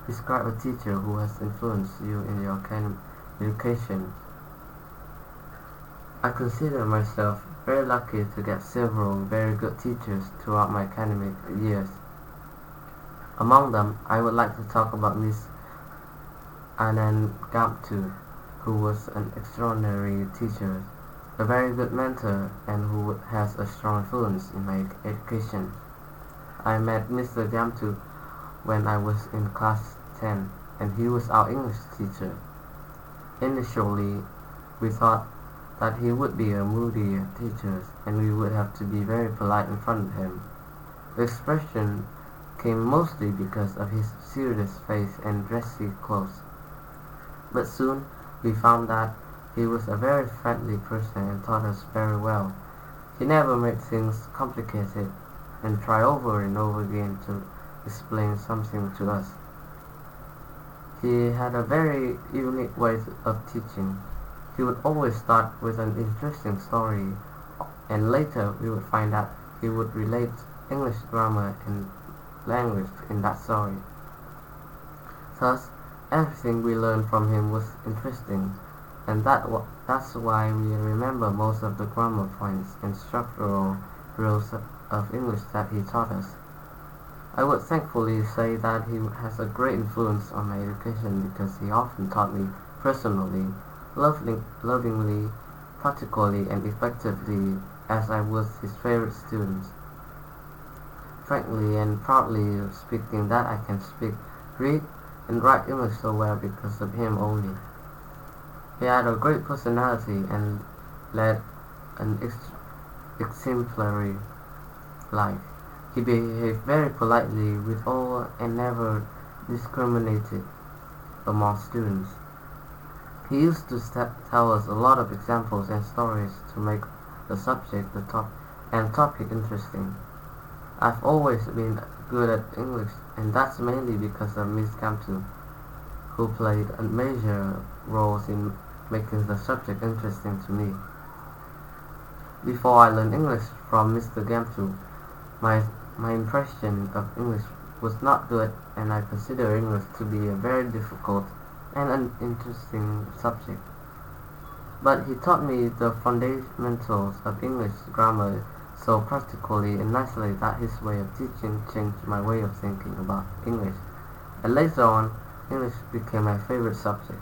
Describe a teacher who has influenced you in your education. I consider myself very lucky to get several very good teachers throughout my academic years. Among them, I would like to talk about Miss Anand Gamtu, who was an extraordinary teacher, a very good mentor, and who has a strong influence in my education. I met Mr. Gamtu when I was in class 10, and he was our English teacher. Initially, we thought that he would be a moody teacher, and we would have to be very polite in front of him. The expression came mostly because of his serious face and dressy clothes. But soon we found that he was a very friendly person and taught us very well. He never made things complicated and tried over and over again to explain something to us. He had a very unique way of teaching. He would always start with an interesting story, and later we would find that he would relate English grammar and language in that story. Thus, everything we learned from him was interesting, and that's why we remember most of the grammar points and structural rules of English that he taught us. I would thankfully say that he has a great influence on my education because he often taught me personally, lovingly, particularly and effectively, as I was his favorite student. Frankly and proudly speaking that I can speak, read, and write English so well because of him only. He had a great personality and led an exemplary life. He behaved very politely with all and never discriminated among students. He used to tell us a lot of examples and stories to make the subject and topic interesting. I've always been good at English, and that's mainly because of Miss Gamtu, who played a major role in making the subject interesting to me. Before I learned English from Mr. Gamtu, my impression of English was not good, and I consider English to be a very difficult and uninteresting subject. But he taught me the fundamentals of English grammar so practically and nicely that his way of teaching changed my way of thinking about English, and later on, English became my favorite subject.